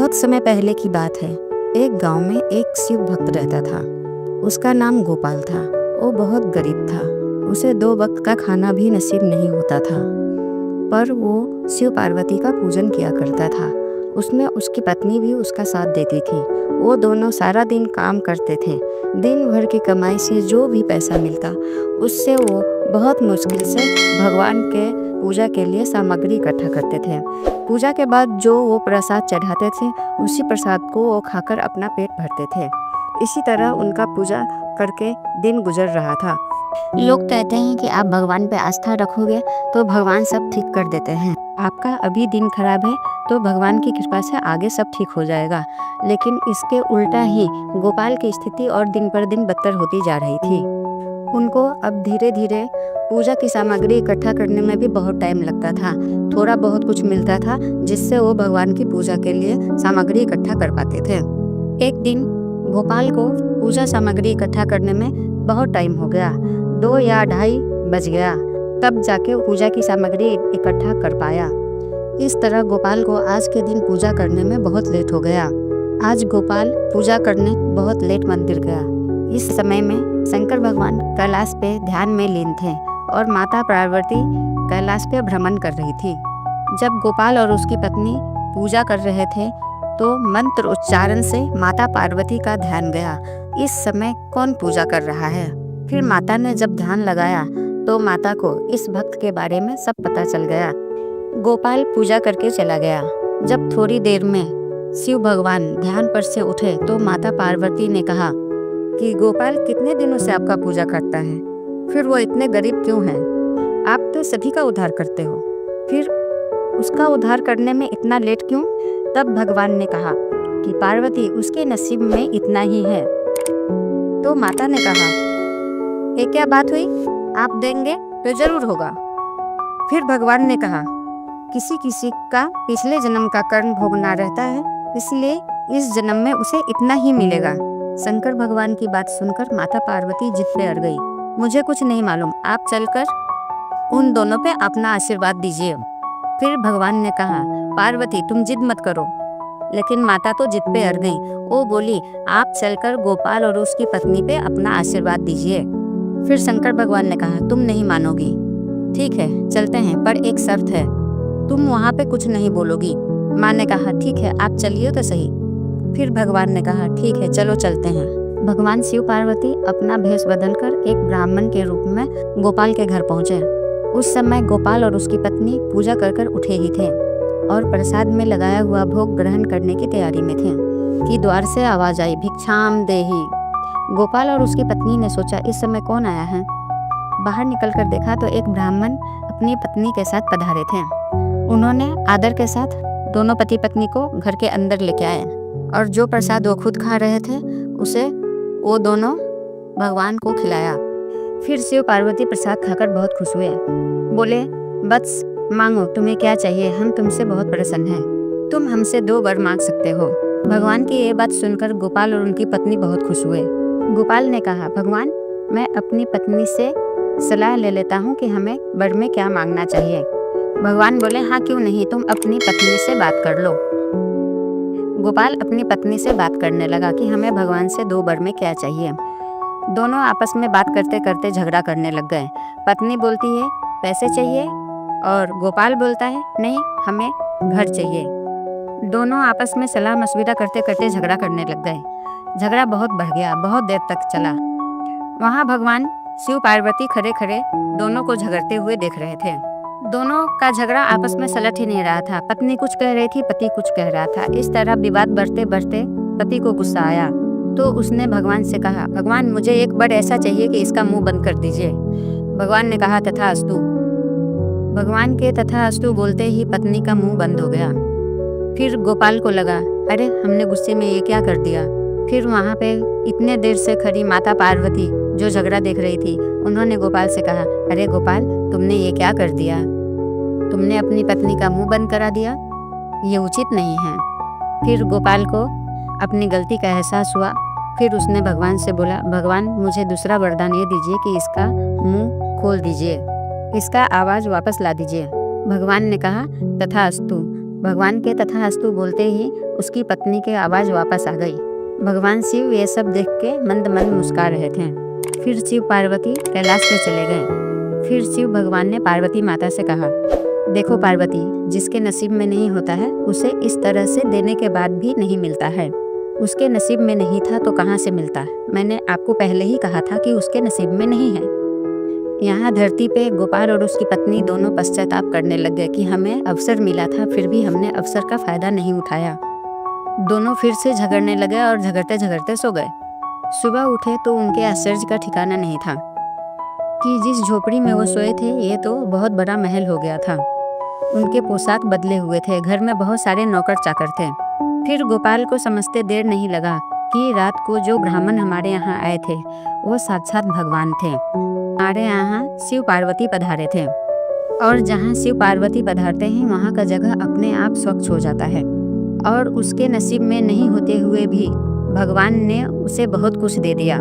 बहुत समय पहले की बात है। एक गांव में एक शिव भक्त रहता था। उसका नाम गोपाल था। वो बहुत गरीब था। उसे 2 वक्त का खाना भी नसीब नहीं होता था, पर वो शिव पार्वती का पूजन किया करता था। उसमें उसकी पत्नी भी उसका साथ देती थी। वो दोनों सारा दिन काम करते थे। दिन भर की कमाई से जो भी पैसा मिलता, उससे वो बहुत मुश्किल से भगवान के पूजा के लिए सामग्री इकट्ठा करते थे। पूजा के बाद जो वो प्रसाद चढ़ाते थे, उसी प्रसाद को वो खाकर अपना पेट भरते थे। इसी तरह उनका पूजा करके दिन गुजर रहा था। लोग कहते हैं कि आप भगवान पे आस्था रखोगे तो भगवान सब ठीक कर देते हैं। आपका अभी दिन खराब है तो भगवान की कृपा से आगे सब ठीक हो जाएगा। लेकिन इसके उल्टा ही गोपाल की स्थिति और दिन पर दिन बदतर होती जा रही थी। उनको अब धीरे धीरे पूजा की सामग्री इकट्ठा करने में भी बहुत टाइम लगता था। थोड़ा बहुत कुछ मिलता था जिससे वो भगवान की पूजा के लिए सामग्री इकट्ठा कर पाते थे। एक दिन गोपाल को पूजा सामग्री इकट्ठा करने में बहुत टाइम हो गया। 2 या 2:30 बज गया, तब जाके पूजा की सामग्री इकट्ठा कर पाया। इस तरह गोपाल को आज के दिन पूजा करने में बहुत लेट हो गया। आज गोपाल पूजा करने बहुत लेट मंदिर गया। इस समय में शंकर भगवान कैलाश पे ध्यान में लीन थे और माता पार्वती कैलाश पे भ्रमण कर रही थी। जब गोपाल और उसकी पत्नी पूजा कर रहे थे तो मंत्र उच्चारण से माता पार्वती का ध्यान गया। इस समय कौन पूजा कर रहा है? फिर माता ने जब ध्यान लगाया तो माता को इस भक्त के बारे में सब पता चल गया। गोपाल पूजा करके चला गया। जब थोड़ी देर में शिव भगवान ध्यान पर से उठे तो माता पार्वती ने कहा कि गोपाल कितने दिनों से आपका पूजा करता है, फिर वो इतने गरीब क्यों हैं? आप तो सभी का उद्धार करते हो, फिर उसका उद्धार करने में इतना लेट क्यों? तब भगवान ने कहा कि पार्वती उसके नसीब में इतना ही है। तो माता ने कहा, ये क्या बात हुई? आप देंगे तो जरूर होगा। फिर भगवान ने कहा, किसी किसी का पिछले जन्म का कर्म भोगना रहता है, इसलिए इस जन्म में उसे इतना ही मिलेगा। शंकर भगवान की बात सुनकर माता पार्वती जिद पे अड़ गई। मुझे कुछ नहीं मालूम, आप चलकर उन दोनों पे अपना आशीर्वाद दीजिए। फिर भगवान ने कहा, पार्वती तुम जिद मत करो। लेकिन माता तो जिद पे अड़ गई। वो बोली, आप चलकर गोपाल और उसकी पत्नी पे अपना आशीर्वाद दीजिए। फिर शंकर भगवान ने कहा, तुम नहीं मानोगी। ठीक है चलते हैं, पर एक शर्त है, तुम वहाँ पे कुछ नहीं बोलोगी। माँ ने कहा, ठीक है आप चलिए तो सही। फिर भगवान ने कहा, ठीक है चलो चलते हैं। भगवान शिव पार्वती अपना भेष बदलकर एक ब्राह्मण के रूप में गोपाल के घर पहुंचे। उस समय गोपाल और उसकी पत्नी पूजा कर उठे ही थे और प्रसाद में लगाया हुआ भोग ग्रहण करने की तैयारी में थे कि द्वार से आवाज आई, भिक्षाम देहि। गोपाल और उसकी पत्नी ने सोचा, इस समय कौन आया है? बाहर निकलकर देखा तो एक ब्राह्मण अपनी पत्नी के साथ पधारे थे। उन्होंने आदर के साथ दोनों पति पत्नी को घर के अंदर लेके आए और जो प्रसाद वो खुद खा रहे थे उसे वो दोनों भगवान को खिलाया। फिर शिव पार्वती प्रसाद खाकर बहुत खुश हुए। बोले, बस मांगो, तुम्हें क्या चाहिए, हम तुमसे बहुत प्रसन्न हैं। तुम हमसे 2 वर मांग सकते हो। भगवान की ये बात सुनकर गोपाल और उनकी पत्नी बहुत खुश हुए। गोपाल ने कहा, भगवान मैं अपनी पत्नी से सलाह ले लेता हूँ कि हमें वर में क्या मांगना चाहिए। भगवान बोले, हाँ क्यों नहीं, तुम अपनी पत्नी से बात कर लो। गोपाल अपनी पत्नी से बात करने लगा कि हमें भगवान से 2 वर में क्या चाहिए। दोनों आपस में बात करते करते झगड़ा करने लग गए। पत्नी बोलती है पैसे चाहिए और गोपाल बोलता है नहीं हमें घर चाहिए। दोनों आपस में सलाह मशविरा करते करते झगड़ा करने लग गए। झगड़ा बहुत बढ़ गया, बहुत देर तक चला। वहाँ भगवान शिव पार्वती खड़े खड़े दोनों को झगड़ते हुए देख रहे थे। दोनों का झगड़ा आपस में सलट ही नहीं रहा था। पत्नी कुछ कह रही थी, पति कुछ कह रहा था। इस तरह विवाद बढ़ते बढ़ते पति को गुस्सा आया तो उसने भगवान से कहा, भगवान मुझे एक वर ऐसा चाहिए कि इसका मुंह बंद कर दीजिए। भगवान ने कहा, तथास्तु। भगवान के तथास्तु बोलते ही पत्नी का मुंह बंद हो गया। फिर गोपाल को लगा, अरे हमने गुस्से में ये क्या कर दिया। फिर वहाँ पे इतने देर से खड़ी माता पार्वती जो झगड़ा देख रही थी, उन्होंने गोपाल से कहा, अरे गोपाल तुमने ये क्या कर दिया, तुमने अपनी पत्नी का मुंह बंद करा दिया, ये उचित नहीं है। फिर गोपाल को अपनी गलती का एहसास हुआ। फिर उसने भगवान से बोला, भगवान मुझे दूसरा वरदान ये दीजिए कि इसका मुंह खोल दीजिए, इसका आवाज़ वापस ला दीजिए। भगवान ने कहा, तथास्तु। भगवान के तथास्तु बोलते ही उसकी पत्नी की आवाज़ वापस आ गई। भगवान शिव ये सब देख के मंद मंद मुस्कुरा रहे थे। फिर शिव पार्वती कैलाश पे चले गए। फिर शिव भगवान ने पार्वती माता से कहा, देखो पार्वती, जिसके नसीब में नहीं होता है उसे इस तरह से देने के बाद भी नहीं मिलता है। उसके नसीब में नहीं था तो कहाँ से मिलता? मैंने आपको पहले ही कहा था कि उसके नसीब में नहीं है। यहाँ धरती पे गोपाल और उसकी पत्नी दोनों पश्चाताप करने लग गए कि हमें अवसर मिला था, फिर भी हमने अवसर का फायदा नहीं उठाया। दोनों फिर से झगड़ने लगे और झगड़ते झगड़ते सो गए। सुबह उठे तो उनके आश्चर्य का ठिकाना नहीं था कि जिस झोपड़ी में वो सोए थे ये तो बहुत बड़ा महल हो गया था। उनके पोशाक बदले हुए थे, घर में बहुत सारे नौकर चाकर थे। फिर गोपाल को समझते देर नहीं लगा कि रात को जो ब्राह्मण हमारे यहाँ आए थे वो साक्षात भगवान थे। हमारे यहाँ शिव पार्वती पधारे थे, और जहाँ शिव पार्वती पधारते हैं वहाँ का जगह अपने आप स्वच्छ हो जाता है। और उसके नसीब में नहीं होते हुए भी भगवान ने उसे बहुत कुछ दे दिया।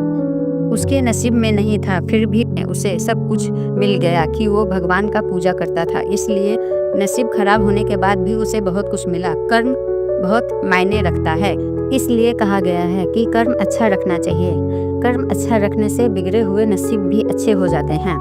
उसके नसीब में नहीं था फिर भी उसे सब कुछ मिल गया कि वो भगवान का पूजा करता था, इसलिए नसीब खराब होने के बाद भी उसे बहुत कुछ मिला। कर्म बहुत मायने रखता है, इसलिए कहा गया है कि कर्म अच्छा रखना चाहिए। कर्म अच्छा रखने से बिगड़े हुए नसीब भी अच्छे हो जाते हैं।